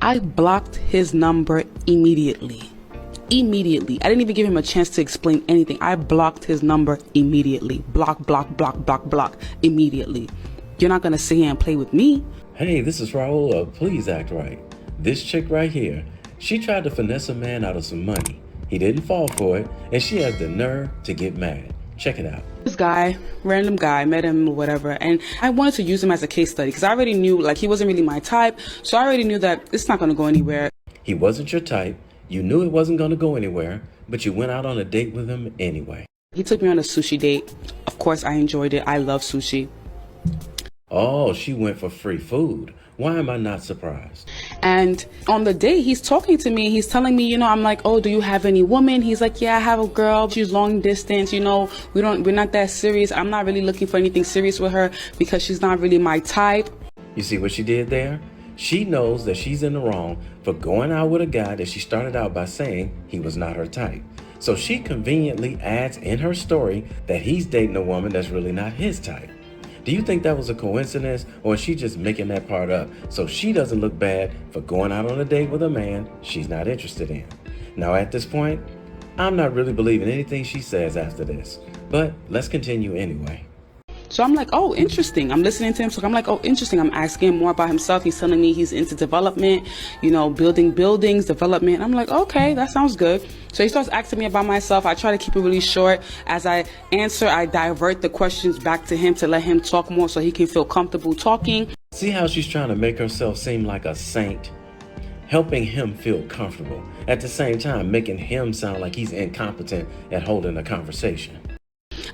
I blocked his number immediately. Immediately. I didn't even give him a chance to explain anything. I blocked his number immediately. Block, block, block, block, block. Immediately. You're not gonna sit here and play with me. Hey, this is Raulh of Please Act Right. This chick right here, she tried to finesse a man out of some money. He didn't fall for it, and she had the nerve to get mad. Check it out. This guy, random guy, met him or whatever, and I wanted to use him as a case study because I already knew, like, he wasn't really my type, so I already knew that it's not gonna go anywhere. He wasn't your type. You knew it wasn't going to go anywhere, but you went out on a date with him anyway. He took me on a sushi date. Of course, I enjoyed it. I love sushi. Oh, she went for free food. Why am I not surprised? And on the date, he's talking to me. He's telling me, I'm like, oh, do you have any woman? He's like, yeah, I have a girl. She's long distance. We're not that serious. I'm not really looking for anything serious with her because she's not really my type. You see what she did there? She knows that she's in the wrong for going out with a guy that she started out by saying he was not her type. So she conveniently adds in her story that he's dating a woman that's really not his type. Do you think that was a coincidence, or is she just making that part up so she doesn't look bad for going out on a date with a man she's not interested in? Now at this point, I'm not really believing anything she says after this, but let's continue anyway. So I'm like, oh, interesting. I'm listening to him. So I'm like, oh, interesting. I'm asking him more about himself. He's telling me he's into development, building buildings, development. I'm like, okay, that sounds good. So he starts asking me about myself. I try to keep it really short. As I answer, I divert the questions back to him to let him talk more so he can feel comfortable talking. See how she's trying to make herself seem like a saint? Helping him feel comfortable. At the same time, making him sound like he's incompetent at holding a conversation.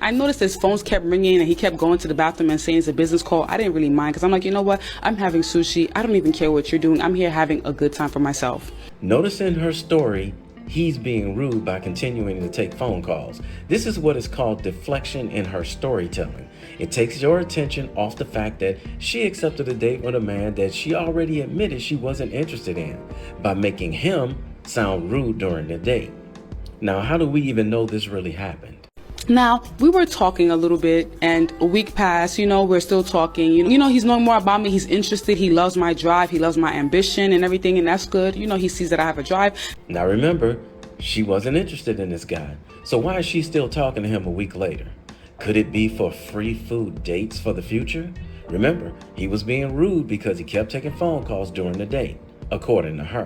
I noticed his phones kept ringing and he kept going to the bathroom and saying it's a business call. I didn't really mind because I'm like, you know what? I'm having sushi. I don't even care what you're doing. I'm here having a good time for myself. Notice in her story, he's being rude by continuing to take phone calls. This is what is called deflection in her storytelling. It takes your attention off the fact that she accepted a date with a man that she already admitted she wasn't interested in by making him sound rude during the date. Now, how do we even know this really happened? Now, we were talking a little bit and a week passed, we're still talking. He's knowing more about me. He's interested. He loves my drive. He loves my ambition and everything. And that's good. He sees that I have a drive. Now, remember, she wasn't interested in this guy. So why is she still talking to him a week later? Could it be for free food dates for the future? Remember, he was being rude because he kept taking phone calls during the date, according to her.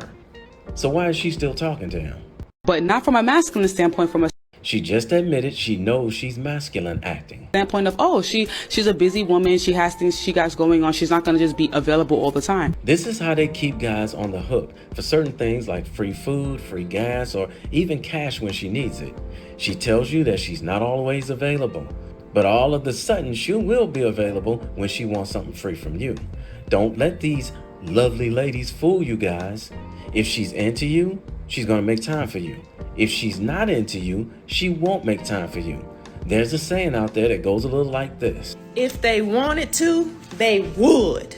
So why is she still talking to him? But not from a masculine standpoint, from a She just admitted she knows she's masculine acting. Standpoint of, oh, she's a busy woman. She has things she got going on. She's not going to just be available all the time. This is how they keep guys on the hook for certain things like free food, free gas, or even cash when she needs it. She tells you that she's not always available, but all of a sudden she will be available when she wants something free from you. Don't let these lovely ladies fool you guys. If she's into you, she's going to make time for you. If she's not into you, she won't make time for you. There's a saying out there that goes a little like this. If they wanted to, they would.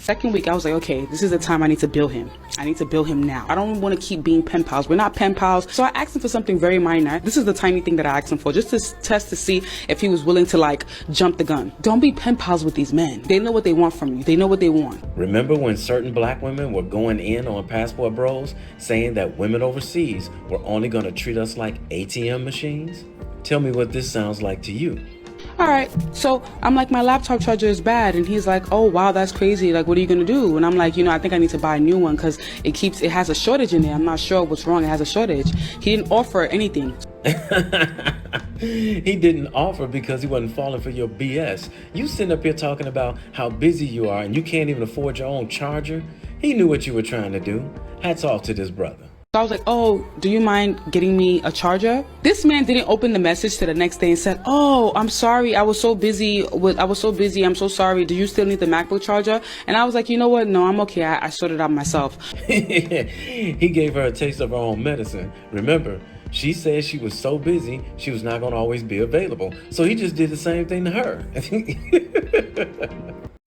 Second week, I was like, okay, this is the time I need to bill him. I need to bill him now. I don't want to keep being pen pals. We're not pen pals. So I asked him for something very minor. This is the tiny thing that I asked him for, just to test to see if he was willing to jump the gun. Don't be pen pals with these men. They know what they want from you. They know what they want. Remember when certain black women were going in on passport bros, saying that women overseas were only going to treat us like ATM machines? Tell me what this sounds like to you. All right, so I'm like, my laptop charger is bad, and he's like, oh wow, that's crazy, what are you gonna do? And I'm like, I think I need to buy a new one because it has a shortage in there. I'm not sure what's wrong. It has a shortage. He didn't offer anything. He didn't offer because he wasn't falling for your BS. You sitting up here talking about how busy you are and you can't even afford your own charger. He knew what you were trying to do. Hats off to this brother. So I was like, oh, do you mind getting me a charger? This man didn't open the message to the next day and said, oh, I'm sorry. I was so busy. I'm so sorry. Do you still need the MacBook charger? And I was like, you know what? No, I'm okay. I sorted it out myself. He gave her a taste of her own medicine. Remember, she said she was so busy, she was not going to always be available. So he just did the same thing to her.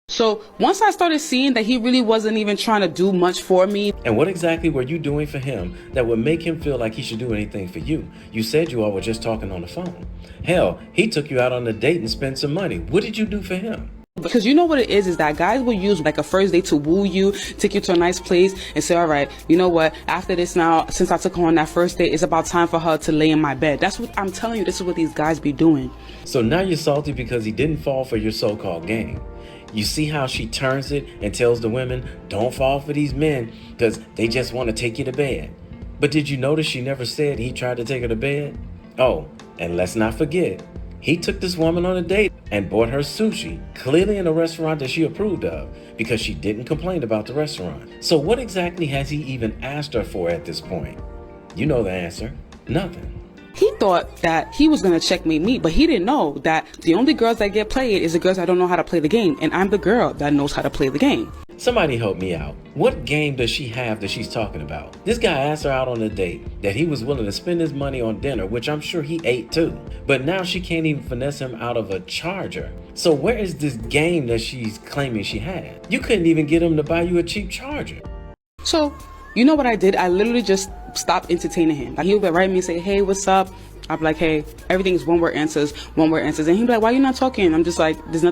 So once I started seeing that he really wasn't even trying to do much for me. And what exactly were you doing for him that would make him feel like he should do anything for you? You said you all were just talking on the phone. Hell, he took you out on a date and spent some money. What did you do for him? Because you know what it is that guys will use like a first date to woo you, take you to a nice place and say, all right, you know what, after this now, since I took her on that first date, it's about time for her to lay in my bed. That's what I'm telling you. This is what these guys be doing. So now you're salty because he didn't fall for your so-called game. You see how she turns it and tells the women, don't fall for these men because they just want to take you to bed. But did you notice she never said he tried to take her to bed? Oh, and let's not forget, he took this woman on a date and bought her sushi, clearly in a restaurant that she approved of, because she didn't complain about the restaurant. So what exactly has he even asked her for at this point? You know the answer. Nothing. He thought that he was going to checkmate me, but he didn't know that the only girls that get played is the girls that don't know how to play the game, and I'm the girl that knows how to play the game. Somebody help me out. What game does she have that she's talking about? This guy asked her out on a date that he was willing to spend his money on dinner, which I'm sure he ate too. But now she can't even finesse him out of a charger. So where is this game that she's claiming she had? You couldn't even get him to buy you a cheap charger. So, you know what I did? I literally just stopped entertaining him. Like, he would write me and say, hey, what's up? I'd be like, hey, everything is one word answers. And he'd be like, why are you not talking? I'm just like, there's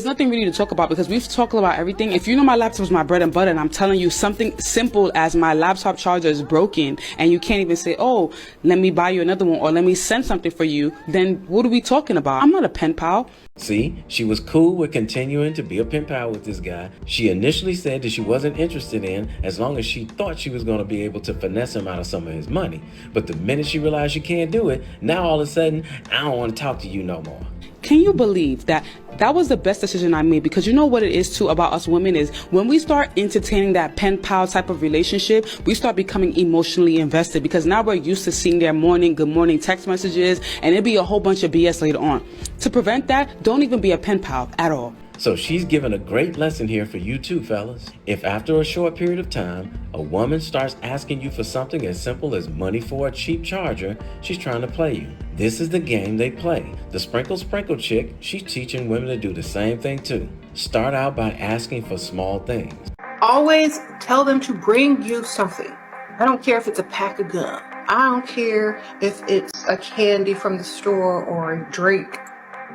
nothing really to talk about because we've talked about everything. If you know my laptop is my bread and butter and I'm telling you something simple as my laptop charger is broken and you can't even say, oh, let me buy you another one or let me send something for you, then what are we talking about? I'm not a pen pal. See, she was cool with continuing to be a pen pal with this guy. She initially said that she wasn't interested in as long as she thought she was going to be able to finesse him out of some of his money. But the minute she realized she can't do it, now all of a sudden, I don't want to talk to you no more. Can you believe that that was the best decision I made? Because you know what it is too about us women is when we start entertaining that pen pal type of relationship, we start becoming emotionally invested because now we're used to seeing their morning, good morning text messages and it'll be a whole bunch of BS later on. To prevent that, don't even be a pen pal at all. So she's given a great lesson here for you too, fellas. If after a short period of time, a woman starts asking you for something as simple as money for a cheap charger, she's trying to play you. This is the game they play. The sprinkle chick, she's teaching women to do the same thing too. Start out by asking for small things. Always tell them to bring you something. I don't care if it's a pack of gum. I don't care if it's a candy from the store or a drink,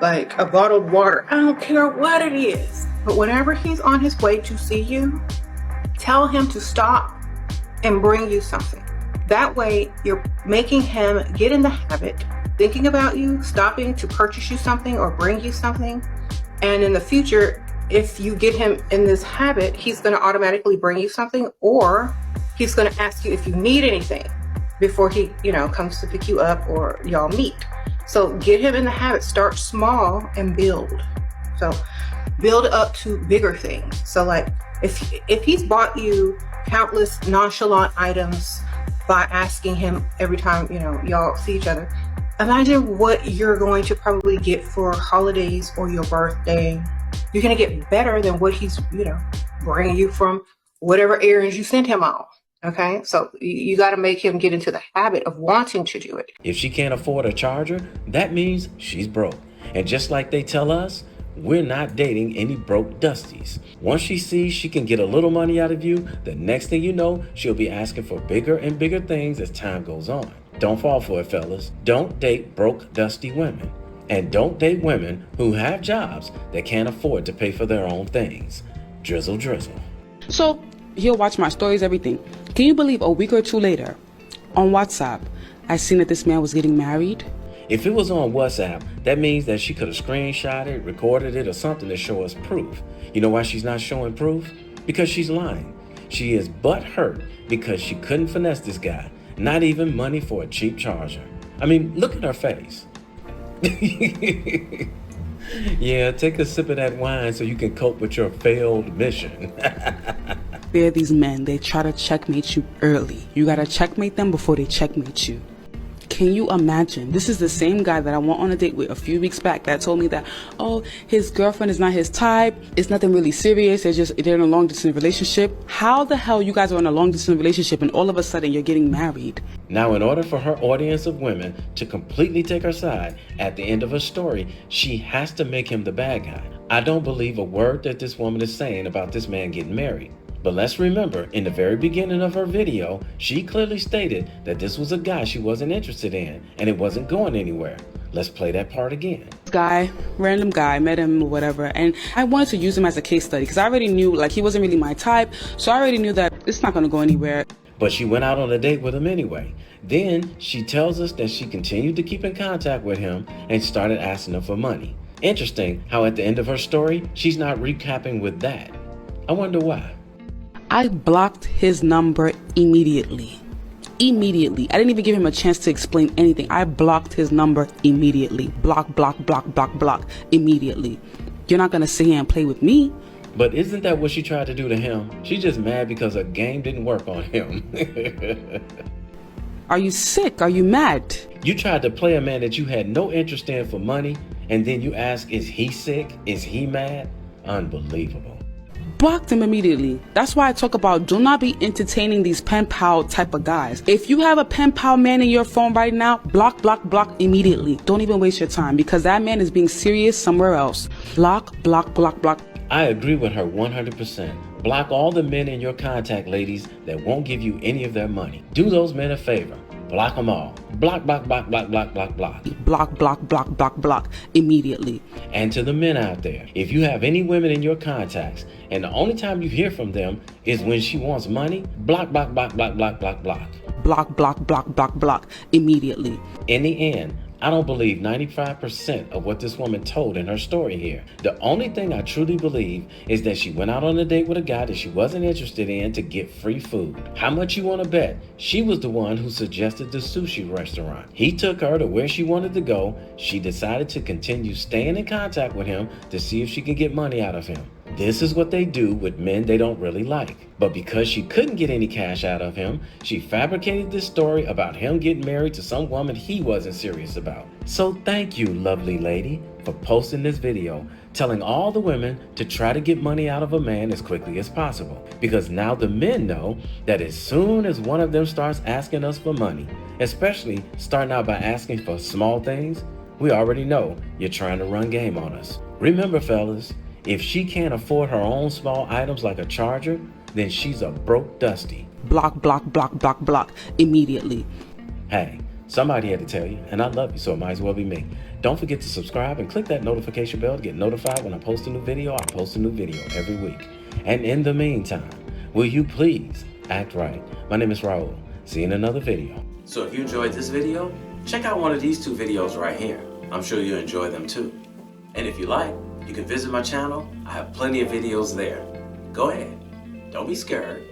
like a bottled water. I don't care what it is. But whenever he's on his way to see you, tell him to stop and bring you something. That way you're making him get in the habit, thinking about you, stopping to purchase you something or bring you something. And in the future, if you get him in this habit, he's going to automatically bring you something, or he's going to ask you if you need anything before he, comes to pick you up or y'all meet. So get him in the habit, start small and build. So build up to bigger things. So like if he's bought you countless nonchalant items by asking him every time, y'all see each other, imagine what you're going to probably get for holidays or your birthday. You're going to get better than what he's, bringing you from whatever errands you sent him on. Okay, so you got to make him get into the habit of wanting to do it. If she can't afford a charger, that means she's broke. And just like they tell us, we're not dating any broke dusties. Once she sees she can get a little money out of you, the next thing you know, she'll be asking for bigger and bigger things as time goes on. Don't fall for it, fellas. Don't date broke, dusty women. And don't date women who have jobs that can't afford to pay for their own things. Drizzle, drizzle. So he'll watch my stories, everything. Can you believe a week or two later on WhatsApp, I seen that this man was getting married? If it was on WhatsApp, that means that she could have screenshot it, recorded it, or something to show us proof. You know why she's not showing proof? Because she's lying. She is butthurt because she couldn't finesse this guy. Not even money for a cheap charger. I mean, look at her face. Yeah, take a sip of that wine so you can cope with your failed mission. They're these men, they try to checkmate you early. You gotta checkmate them before they checkmate you. Can you imagine? This is the same guy that I went on a date with a few weeks back that told me that, oh, his girlfriend is not his type. It's nothing really serious. They're in a long distance relationship. How the hell you guys are in a long distance relationship and all of a sudden you're getting married? Now, in order for her audience of women to completely take her side at the end of her story, she has to make him the bad guy. I don't believe a word that this woman is saying about this man getting married. But let's remember, in the very beginning of her video, she clearly stated that this was a guy she wasn't interested in and it wasn't going anywhere. Let's play that part again. Guy, random guy, met him or whatever, and I wanted to use him as a case study because I already knew like he wasn't really my type, so I already knew that it's not going to go anywhere. But she went out on a date with him anyway. Then she tells us that she continued to keep in contact with him and started asking him for money. Interesting how at the end of her story, she's not recapping with that. I wonder why. I blocked his number immediately. Immediately. I didn't even give him a chance to explain anything. I blocked his number immediately. Block, block, block, block, block. Immediately. You're not going to sit here and play with me. But isn't that what she tried to do to him? She's just mad because her game didn't work on him. Are you sick? Are you mad? You tried to play a man that you had no interest in for money, and then you ask, is he sick? Is he mad? Unbelievable. Blocked him immediately. That's why I talk about do not be entertaining these pen pal type of guys. If you have a pen pal man in your phone right now, block, block, block immediately. Don't even waste your time because that man is being serious somewhere else. Block, block, block, block. I agree with her 100%. Block all the men in your contact, ladies, that won't give you any of their money. Do those men a favor. Block them all. Block, block, block, block, block, block, block. Block, block, block, block, block immediately. And to the men out there, if you have any women in your contacts and the only time you hear from them is when she wants money, block, block, block, block, block, block, block. Block, block, block, block, block immediately. In the end, I don't believe 95% of what this woman told in her story here. The only thing I truly believe is that she went out on a date with a guy that she wasn't interested in to get free food. How much you want to bet? She was the one who suggested the sushi restaurant. He took her to where she wanted to go. She decided to continue staying in contact with him to see if she could get money out of him. This is what they do with men they don't really like. But because she couldn't get any cash out of him, she fabricated this story about him getting married to some woman he wasn't serious about. So thank you, lovely lady, for posting this video, telling all the women to try to get money out of a man as quickly as possible. Because now the men know that as soon as one of them starts asking us for money, especially starting out by asking for small things, we already know you're trying to run game on us. Remember, fellas, if she can't afford her own small items like a charger, then she's a broke dusty. Block, block, block, block, block immediately. Hey, somebody had to tell you, and I love you, so it might as well be me. Don't forget to subscribe and click that notification bell to get notified when I post a new video. I post a new video every week. And in the meantime, will you please act right? My name is Raulh. See you in another video. So if you enjoyed this video, check out one of these two videos right here. I'm sure you'll enjoy them too. And if you like, you can visit my channel. I have plenty of videos there. Go ahead. Don't be scared.